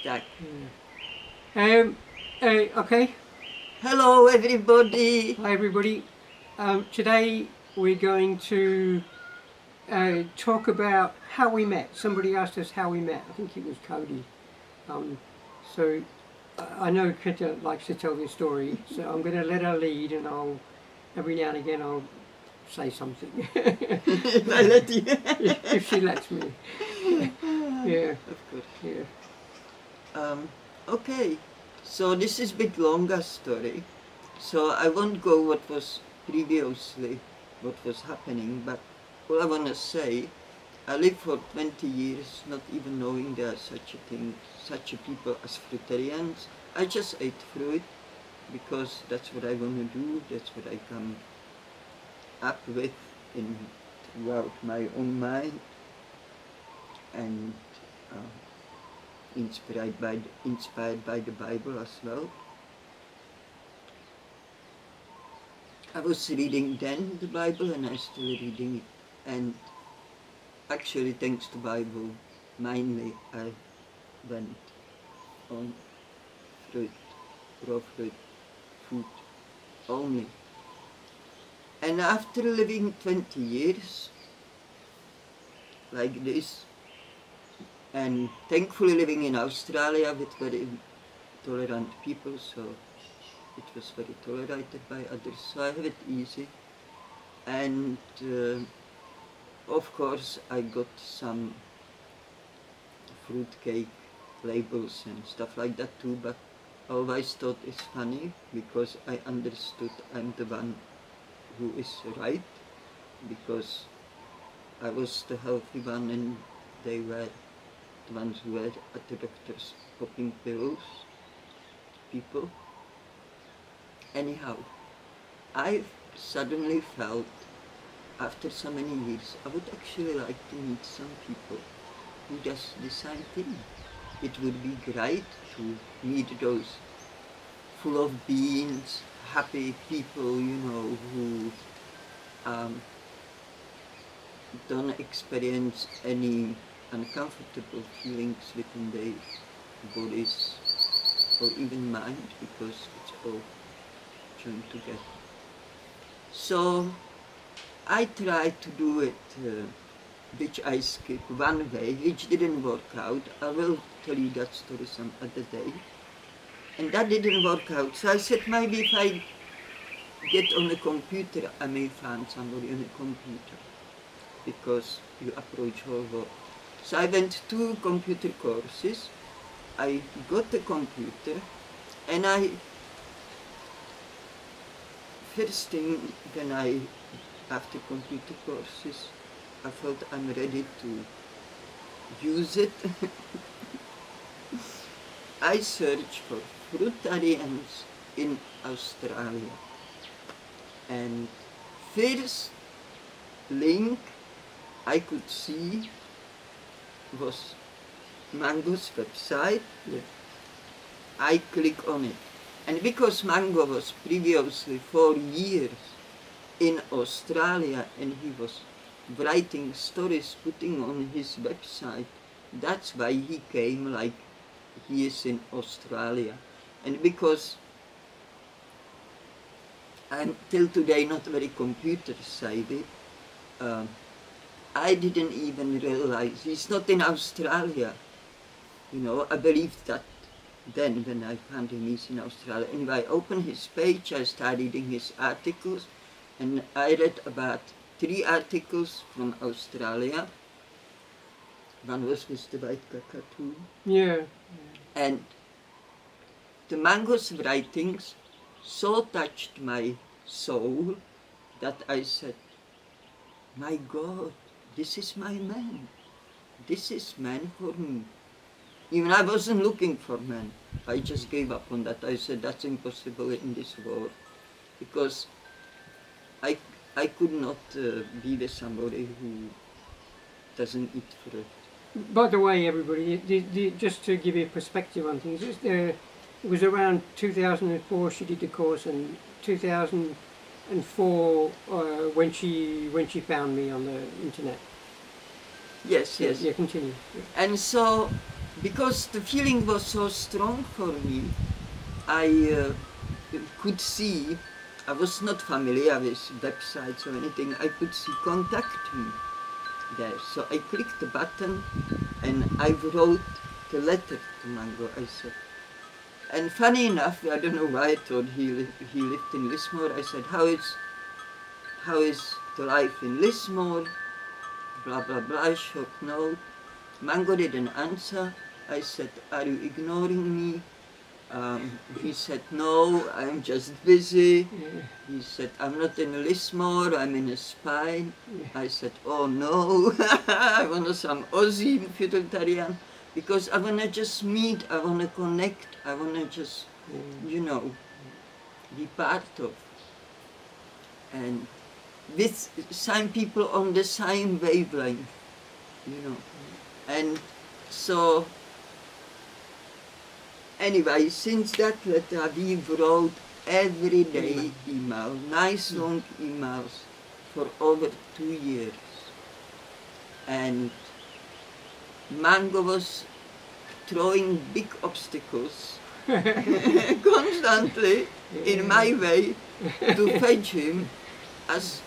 tack. Okay. Hello everybody. Hi everybody. Today we're going to talk about how we met. Somebody asked us how we met. I think it was Cody. So I know Kenta likes to tell this story, so I'm going to let her lead, and I'll every now and again I'll say something. If I let you. if she lets me. Yeah. Of course. Yeah. Okay. So this is a bit longer story. So I won't go what was previously, what was happening, but all I want to say, I lived for 20 years not even knowing there are such a thing, such a people as fruitarians. I just ate fruit because that's what I want to do, that's what I come up with throughout my own mind, and inspired by the Bible as well. I was reading then the Bible, and I'm still reading it, and actually thanks to Bible mainly I went on fruit, raw fruit, food only. And after living 20 years like this, and thankfully living in Australia with very tolerant people, so it was very tolerated by others, so I have it easy. And of course I got some fruitcake labels and stuff like that too, but I always thought it's funny because I understood I'm the one who is right, because I was the healthy one and they were the ones who were at the doctors popping pills, people. Anyhow, I suddenly felt after so many years I would actually like to meet some people who does the same thing. It would be great to meet those full of beans, happy people, you know, who don't experience any uncomfortable feelings within their bodies or even mind, because it's all joined together. So I tried to do it, which I skipped one way, which didn't work out. I will tell you that story some other day. And that didn't work out. So I said, maybe if I get on a computer, I may find somebody on a computer, because you approach whole world. So I went to computer courses. I got a computer, and first thing when after computer courses, I felt I'm ready to use it. I searched for fruitarians in Australia, and first link I could see was Mango's website. Yeah. I click on it, and because Mango was previously 4 years in Australia and he was writing stories, putting on his website, that's why he came like he is in Australia. And because I'm till today not very computer savvy, I didn't even realize he's not in Australia. You know, I believed that then when I found him, he's in Australia. Anyway, I opened his page, I started reading his articles, and I read about 3 articles from Australia. One was with the white cockatoo. Yeah. And the Mango's writings so touched my soul that I said, my God, this is my man. This is man for me. Even I wasn't looking for man. I just gave up on that. I said, that's impossible in this world. Because I could not be with somebody who doesn't eat fruit. By the way, everybody, just to give you a perspective on things, it was around 2004 she did the course, and 2004 when she found me on the internet. Yes, yes. Yeah, continue. Yeah. And so because the feeling was so strong for me, I could see, I was not familiar with websites or anything, I could see contact me there. So I clicked the button and I wrote the letter to Mango, I said. And funny enough, I don't know why I thought he lived in Lismore. I said, how is the life in Lismore? Blah, blah, blah, short note. Mango didn't answer. I said, are you ignoring me? He said, no, I'm just busy. Yeah. He said, I'm not in Lismore, I'm in Spain. Yeah. I said, oh no, I want some Aussie Fidelitarian, because I want to just meet, I want to connect, I want to just, you know, be part of. And with some people on the same wavelength, you know. And so, anyway, since that letter, we wrote every day email, nice long emails for over 2 years. And Mango was throwing big obstacles constantly in my way to fetch him as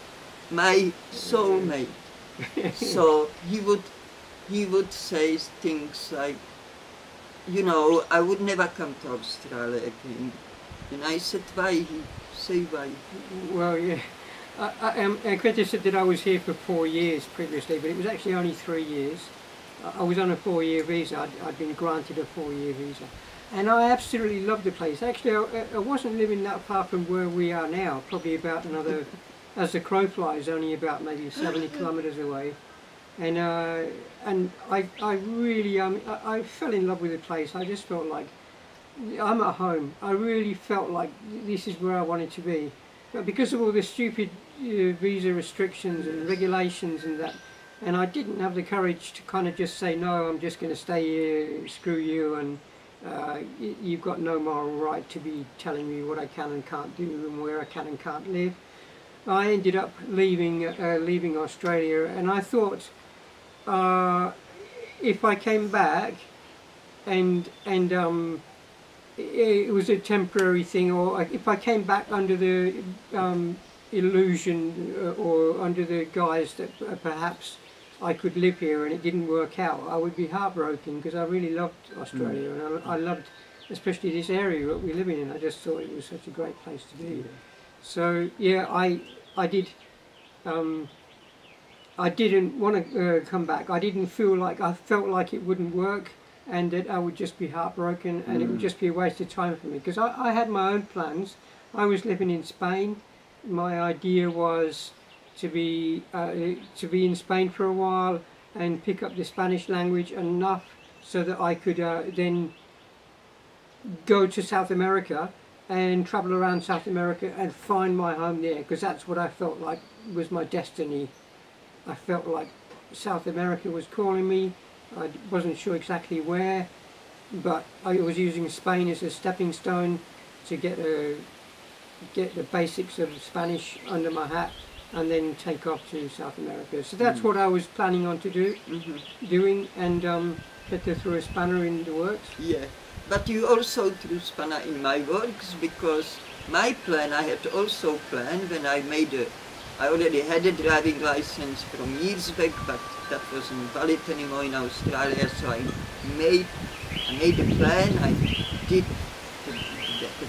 my soulmate. So he would say things like, you know, I would never come to Australia again. And I said, why? He said, why? Well, yeah. Quentin said that I was here for 4 years previously, but it was actually only 3 years. I was on a 4-year visa. I'd been granted a 4-year visa. And I absolutely loved the place. Actually, I wasn't living that far from where we are now, probably about another, as the crow flies, only about maybe 70 kilometres away. And I really, I fell in love with the place. I just felt like I'm at home. I really felt like this is where I wanted to be. But because of all the stupid visa restrictions and regulations and that, and I didn't have the courage to kind of just say, no, I'm just going to stay here, screw you, and you've got no moral right to be telling me what I can and can't do and where I can and can't live. I ended up leaving Australia, and I thought, if I came back and it was a temporary thing, or if I came back under the illusion or under the guise that perhaps I could live here and it didn't work out, I would be heartbroken, because I really loved Australia and I loved especially this area that we're living in. I just thought it was such a great place to be. So yeah, I didn't want to come back. I didn't feel like, I felt like it wouldn't work and that I would just be heartbroken and it would just be a waste of time for me, because I had my own plans. I was living in Spain. My idea was to be in Spain for a while and pick up the Spanish language enough so that I could then go to South America and travel around South America and find my home there, because that's what I felt like was my destiny. I felt like South America was calling me. I wasn't sure exactly where, but I was using Spain as a stepping stone to get the basics of Spanish under my hat and then take off to South America. So that's what I was planning on to do, doing, and had to throw a spanner in the works. Yeah, but you also threw a spanner in my works, because my plan, I had also planned when I already had a driving license from years back, but that wasn't valid anymore in Australia, so I made a plan. I did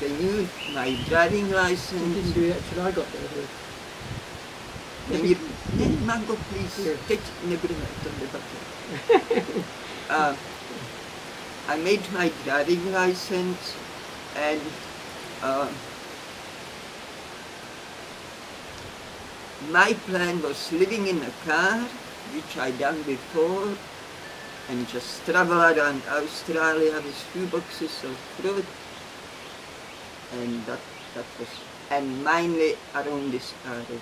renew my driving license. You didn't do that till I got there. Then Mango, please, teď nebudeme o tom debatovat. I made my driving license, and my plan was living in a car, which I'd done before, and just travel around Australia with few boxes of fruit, and that was, and mainly around this area,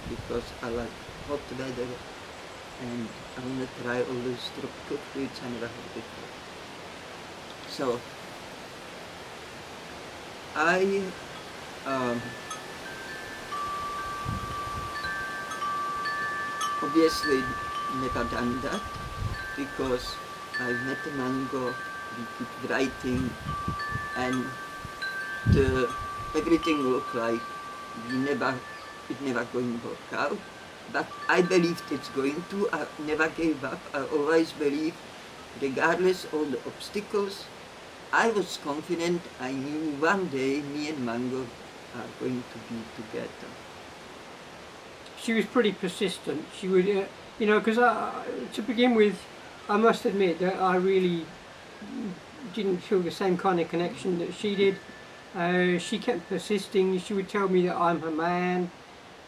because I like hot weather, and I want to try all those tropical fruits I never had before. So I obviously never done that, because I met Mango, we keep writing, and everything looked like it never going to work out. But I believed it's going to. I never gave up. I always believed, regardless of the obstacles, I was confident. I knew one day me and Mango are going to be together. She was pretty persistent. She would, you know, because to begin with, I must admit that I really didn't feel the same kind of connection that she did. She kept persisting. She would tell me that I'm her man,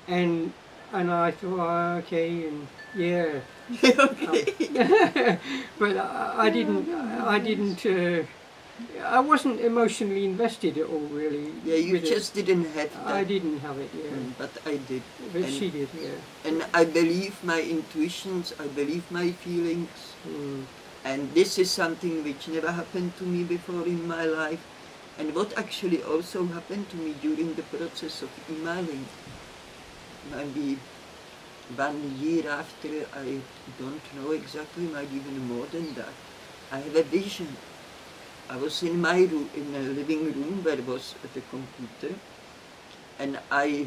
and I thought, oh, okay, and yeah. Okay. But I didn't. I wasn't emotionally invested at all, really. Yeah, you with just didn't have that. I didn't have it, yeah. But I did. But And- she did, yeah. And I believe my intuitions, I believe my feelings. Mm. And this is something which never happened to me before in my life. And what actually also happened to me during the process of emailing, maybe 1 year after, I don't know exactly, maybe even more than that, I have a vision. I was in my room, in a living room where I was at the computer, and I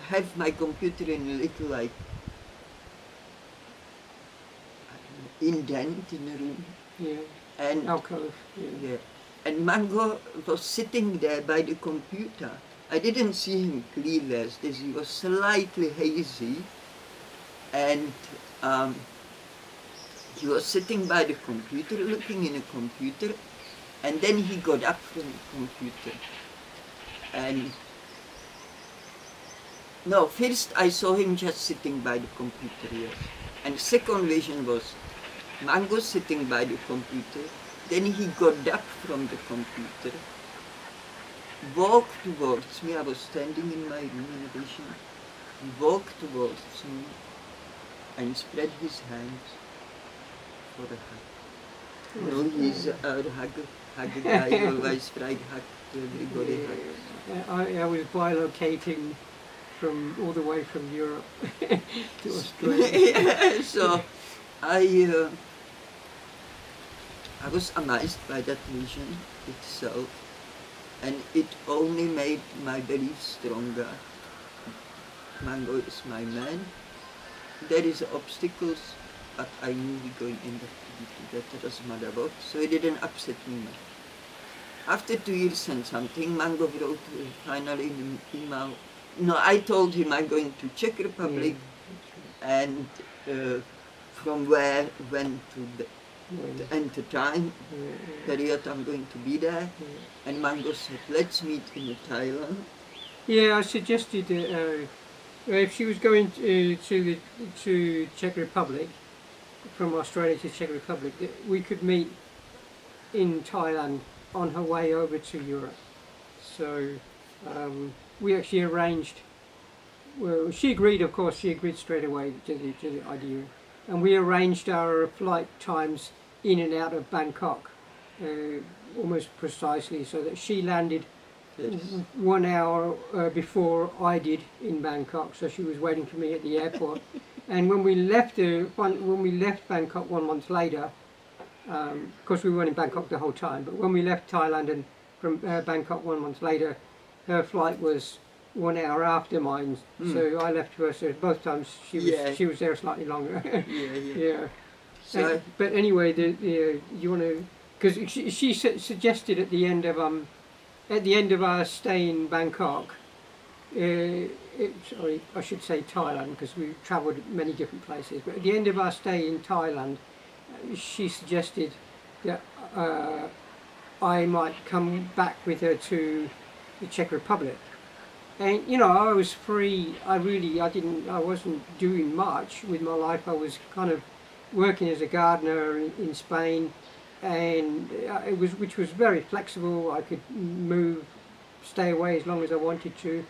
have my computer in a little like indent in the room, Yeah, and alcove. Yeah. yeah, and Mango was sitting there by the computer. I didn't see him clearly as this. He was slightly hazy, and he was sitting by the computer, looking in a computer, and then he got up from the computer. And no, first I saw him just sitting by the computer, yes. And second vision was Mango sitting by the computer. Then he got up from the computer, walked towards me. I was standing in my room in a vision. He walked towards me and spread his hands for a hug. No, he's our hugger guy, always tried hug to everybody. I was bilocating from all the way from Europe to Australia. Yeah, so I was amazed by that vision itself, and it only made my belief stronger. Mango is my man. There is obstacles, but I knew we're going to end up to be together, doesn't matter what, so it didn't upset me much. After 2 years and something, Mango wrote finally an email. No, I told him I'm going to Czech Republic, and from where, when to the end of time period I'm going to be there. And Mango said, let's meet in Thailand. Yeah, I suggested that if she was going to Czech Republic, from Australia to Czech Republic, that we could meet in Thailand on her way over to Europe. So we actually arranged, well, she agreed, of course, she agreed straight away to the idea. And we arranged our flight times in and out of Bangkok almost precisely, so that she landed 1 hour before I did in Bangkok, so she was waiting for me at the airport. And when we left Bangkok 1 month later, of course we weren't in Bangkok the whole time, but when we left Thailand and from Bangkok 1 month later, her flight was 1 hour after mine, so I left her. So both times she was there slightly longer. Yeah. So But anyway, you want to, because she suggested at the end of our stay in Bangkok, sorry, I should say Thailand, because we travelled many different places. But at the end of our stay in Thailand, she suggested that I might come back with her to the Czech Republic. And you know, I was free. I wasn't doing much with my life. I was kind of working as a gardener in Spain, and which was very flexible. I could move, stay away as long as I wanted to.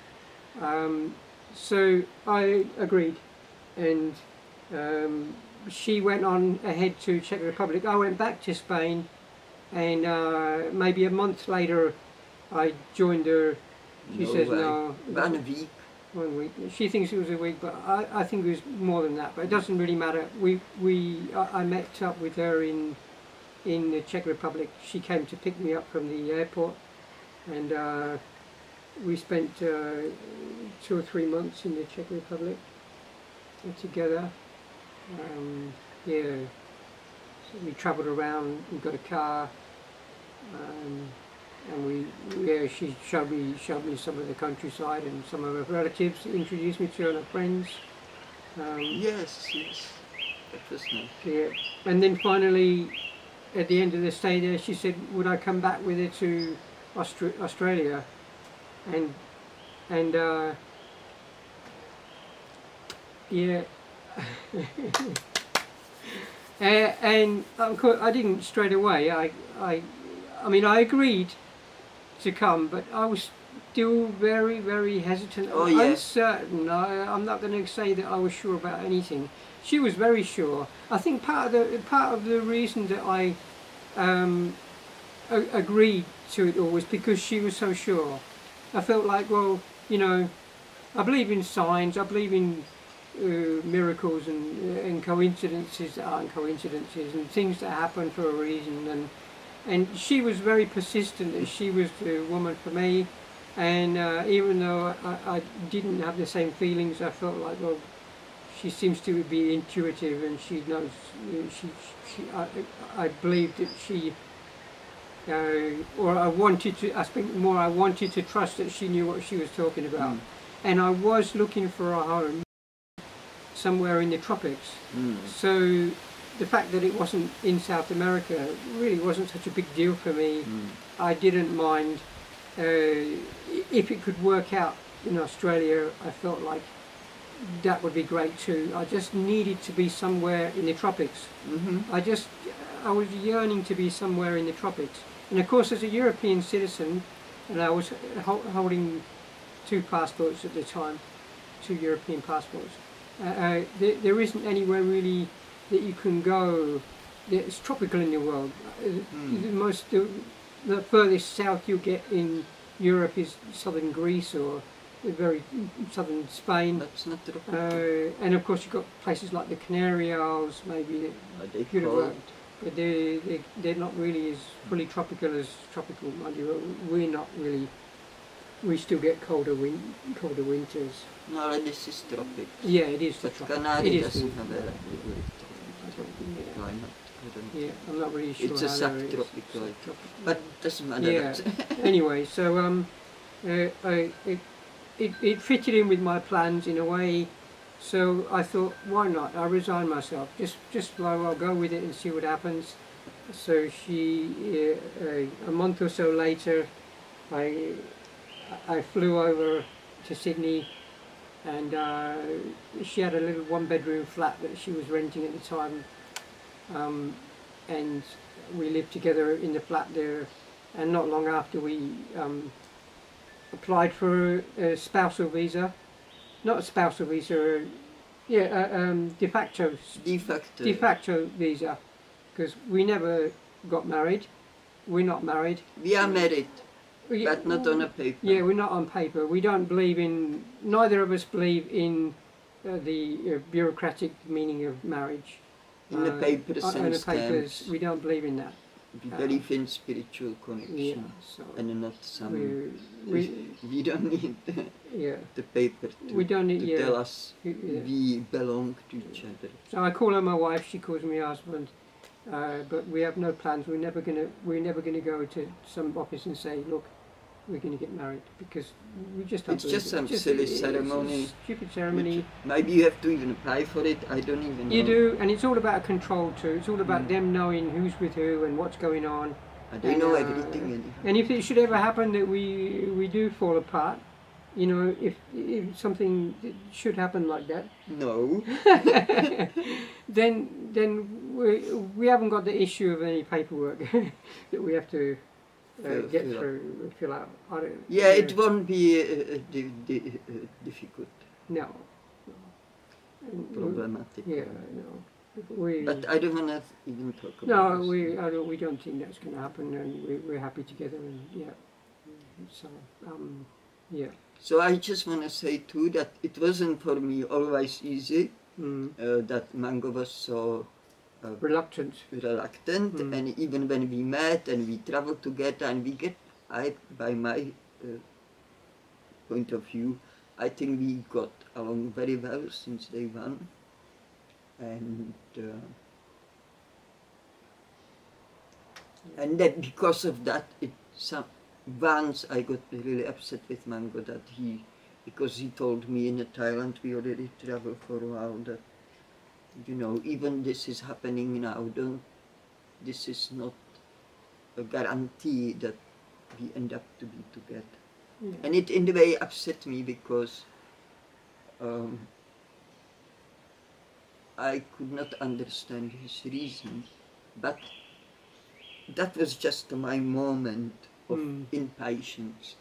So I agreed, and she went on ahead to Czech Republic. I went back to Spain, and maybe a month later, I joined her. She says no. 1 week. 1 week. She thinks it was a week, but I think it was more than that. But it doesn't really matter. I met up with her in the Czech Republic. She came to pick me up from the airport, and we spent 2 or 3 months in the Czech Republic together. Yeah, so we travelled around. We got a car, and she showed me some of the countryside and some of her relatives. Introduced me to her and her friends. Yes, that was nice. Yeah, and then finally, at the end of the stay there, she said, "Would I come back with her to Australia?" And yeah. And of course, I didn't straight away. I mean, I agreed to come, but I was still very, very hesitant, oh, yeah. uncertain. I'm not going to say that I was sure about anything. She was very sure. I think part of the reason that I agreed to it all was because she was so sure. I felt like, well, you know, I believe in signs. I believe in miracles and coincidences that aren't coincidences, and things that happen for a reason, and she was very persistent that she was the woman for me, and even though I didn't have the same feelings, I felt like, well, she seems to be intuitive, and she knows, I believed that she or I wanted to trust that she knew what she was talking about. And I was looking for a home somewhere in the tropics. So the fact that it wasn't in South America really wasn't such a big deal for me. I didn't mind. If it could work out in Australia, I felt like that would be great too. I just needed to be somewhere in the tropics. I was yearning to be somewhere in the tropics. And of course, as a European citizen, and I was holding 2 passports at the time, 2 European passports, there isn't anywhere really that you can go that's tropical in the world. The furthest south you get in Europe is southern Greece or very southern Spain. That's not tropical. And of course you've got places like the Canary Isles, maybe They could have cold. worked, but they're not really as fully tropical as tropical. Mind you, we're not really. We still get colder winters. No, this is tropic. Yeah, it is the But tropic. Canary It is doesn't the- have a really tropical climate. I don't Yeah, I'm not really sure. It's a how there is. subtropical. Subtropical. But doesn't matter. Yeah. Anyway, so it fitted in with my plans in a way. So I thought, why not? I resigned myself. Just I'll go with it and see what happens. So a month or so later, I flew over to Sydney, and she had a little 1-bedroom flat that she was renting at the time, and we lived together in the flat there. And not long after, we applied for a spousal visa, not a spousal visa, de facto visa, because we never got married. We're not married. We are married, but not on a paper. Yeah, we're not on paper. We don't believe in. Neither of us believe in the bureaucratic meaning of marriage. In the papers in and the papers, stamps. we don't believe in that. We believe in spiritual Yeah, connection, so and not some. we don't need yeah. the paper We don't need, to yeah. tell us Yeah. we belong to each other. So I call her my wife. She calls me husband. But we have no plans. We're never gonna go to some office and say, look, we're gonna get married, because we just don't. It's believe just it. some silly ceremony. It's a stupid ceremony. Maybe you have to even apply for it. I don't even know. You do, and it's all about control too. It's all about them knowing who's with who and what's going on. They know everything anyhow. And if it should ever happen that we do fall apart, you know, if something should happen like that, No. then we haven't got the issue of any paperwork that we have to get fill through, fill out. I don't, Yeah, you it know, won't be difficult, no. problematic. Yeah, no. We, But I don't want to even talk about no, this. we don't think that's going to happen, and we're happy together, and yeah. So Yeah. So I just want to say too that it wasn't for me always easy, that Mango was so Reluctant. reluctant, and even when we met and we traveled together and we get, by my point of view, I think we got along very well since day one, and that because of that, once I got really upset with Mango that because he told me in Thailand, we already traveled for a while, that, you know, even this is happening now, this is not a guarantee that we end up to be together. Yeah. And it in a way upset me because I could not understand his reason, but that was just my moment of impatience,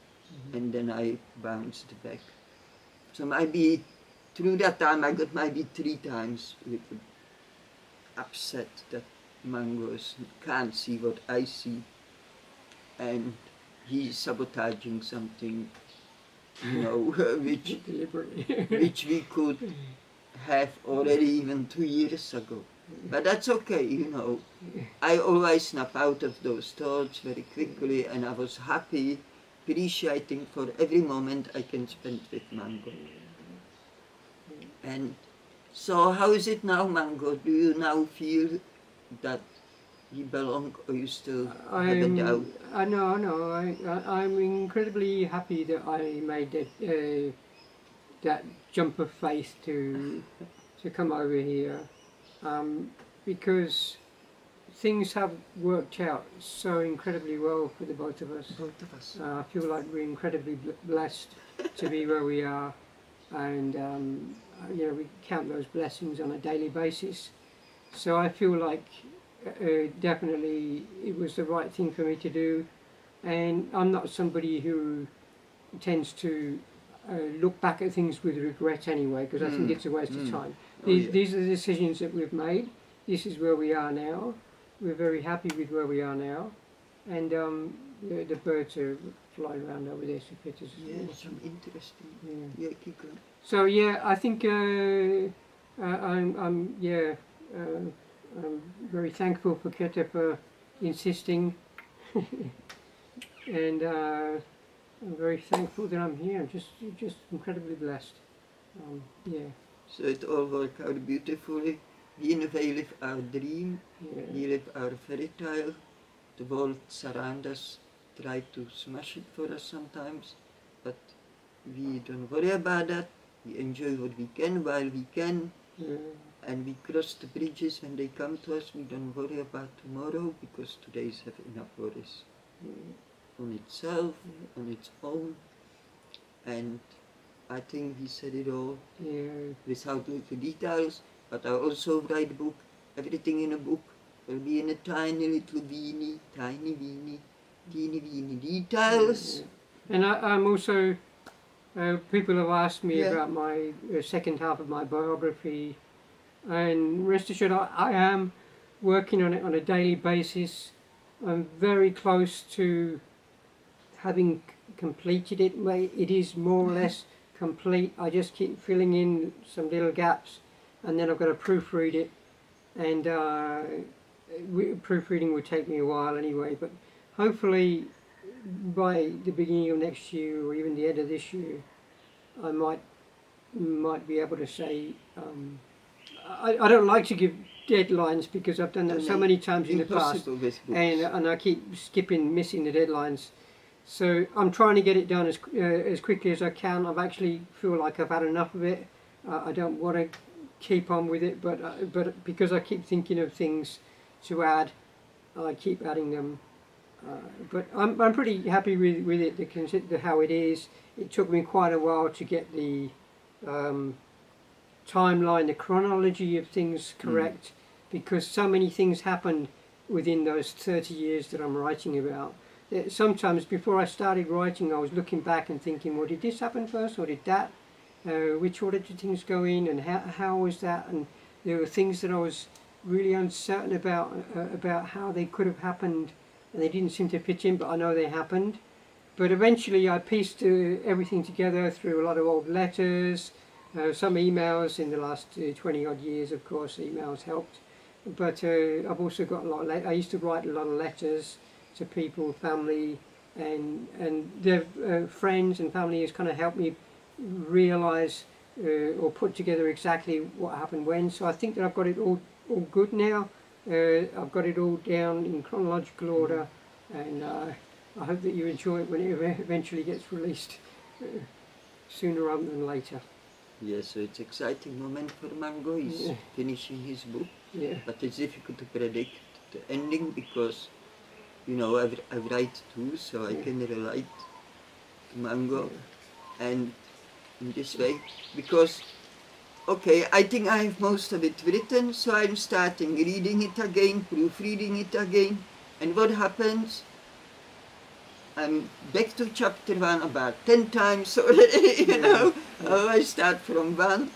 and then I bounced back. So maybe through that time I got maybe 3 times upset that Mangos can't see what I see, and he's sabotaging something, you know, which we could have already even 2 years ago. But that's okay, you know. I always snap out of those thoughts very quickly, and I was happy, appreciating for every moment I can spend with Mango. And so how is it now, Mango? Do you now feel that you belong, or you still have a doubt? No. I'm incredibly happy that I made that jump of faith to come over here, because things have worked out so incredibly well for the both of us. Both of us. I feel like we're incredibly blessed to be where we are, and you know, we count those blessings on a daily basis. So I feel like definitely it was the right thing for me to do, and I'm not somebody who tends to look back at things with regret anyway, because I think it's a waste of time. These are the decisions that we've made. This is where we are now. We're very happy with where we are now, and the birds are flying around over there, some pictures. Yeah, some interesting. Yeah, keep going. So yeah, I think I'm very thankful for Kete for insisting, and I'm very thankful that I'm here. I'm just incredibly blessed. Yeah. So it all worked out beautifully. We in a way live our dream. We live our fairy tale. The world surrounds us, try to smash it for us sometimes, but we don't worry about that. We enjoy what we can while we can, and we cross the bridges when they come to us. We don't worry about tomorrow, because today's have enough worries on itself, on its own, and I think he said it all without little details. But I also write a book. Everything in a book will be in a tiny little teeny weeny details. And I'm also, people have asked me about my second half of my biography, and rest assured I am working on it on a daily basis. I'm very close to having completed it. It is more or less complete. I just keep filling in some little gaps, and then I've got to proofread it, and proofreading would take me a while anyway, but hopefully by the beginning of next year, or even the end of this year, I might be able to say, I don't like to give deadlines, because I've done that so many times in the past, and I keep missing the deadlines. So I'm trying to get it done as quickly as I can. I've actually feel like I've had enough of it. I don't want to keep on with it, but because I keep thinking of things to add, I keep adding them. But I'm pretty happy with it, the how it is. It took me quite a while to get the timeline, the chronology of things correct, because so many things happened within those 30 years that I'm writing about. Sometimes before I started writing, I was looking back and thinking, well, did this happen first, or did that? Which order did things go in, and how was that? And there were things that I was really uncertain about how they could have happened, and they didn't seem to pitch in, but I know they happened. but eventually I pieced everything together through a lot of old letters, some emails in the last 20 odd years. Of course, emails helped, but I've also got a lot of I used to write a lot of letters to people, family, and their friends and family has kind of helped me realise or put together exactly what happened when. So I think that I've got it all good now. I've got it all down in chronological order, and I hope that you enjoy it when it eventually gets released, sooner rather than later. Yeah, so it's exciting moment for Mango. He's finishing his book, but it's difficult to predict the ending because, you know, I write too, so I can relate to Mango, and in this way, because, okay, I think I have most of it written, so I'm starting reading it again, proofreading it again, and what happens? I'm back to chapter 1 about 10 times already, you know. I start from 1,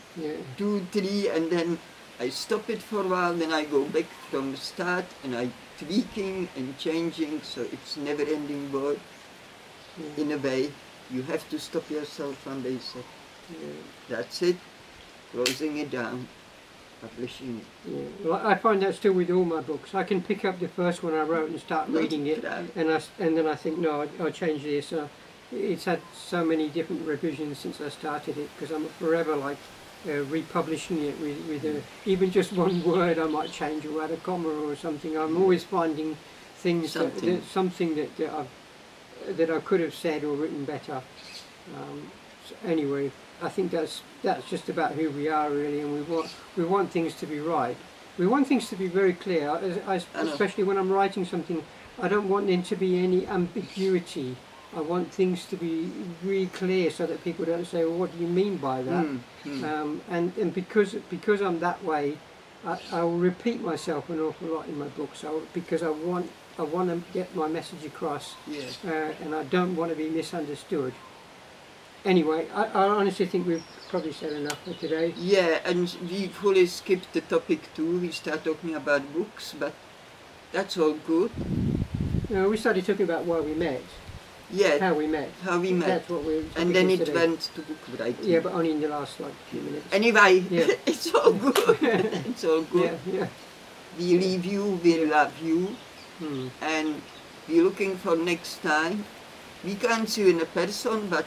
2, 3, and then I stop it for a while, then I go back from the start, and I'm tweaking and changing, so it's never-ending work. In a way, you have to stop yourself one day, so that's it, closing it down, publishing it. Well, I find that still with all my books. I can pick up the first one I wrote and start reading it, and then I think, no, I'll change this. It's had so many different revisions since I started it, because I'm forever like republishing it with even just one word I might change or add a comma or something. I'm always finding things that I could have said or written better. So anyway, I think that's just about who we are really, and we want things to be right. We want things to be very clear. Especially when I'm writing something, I don't want there to be any ambiguity. I want things to be really clear so that people don't say, well, what do you mean by that? And because I'm that way, I will repeat myself an awful lot in my books. Because I want to get my message across, and I don't want to be misunderstood. Anyway, I honestly think we've probably said enough for today. Yeah, and we fully skipped the topic too. We start talking about books, but that's all good. We started talking about why we met. Yeah. How we met. How we met. That's what we were talking and then it today. went to book writing. Yeah, but only in the last few minutes. Anyway, it's all good. It's all good. Yeah. We leave you, we love you, and we're looking for next time. We can't see you in a person, but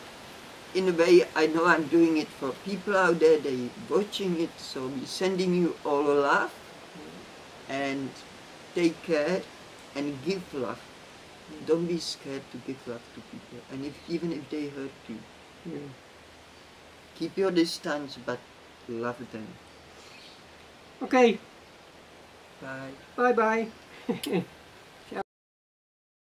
in a way, I know I'm doing it for people out there, they're watching it, so we're sending you all a love, and take care, and give love. Don't be scared to give love to people, and even if they hurt you. Keep your distance, but love them. Okay. Bye. Bye-bye.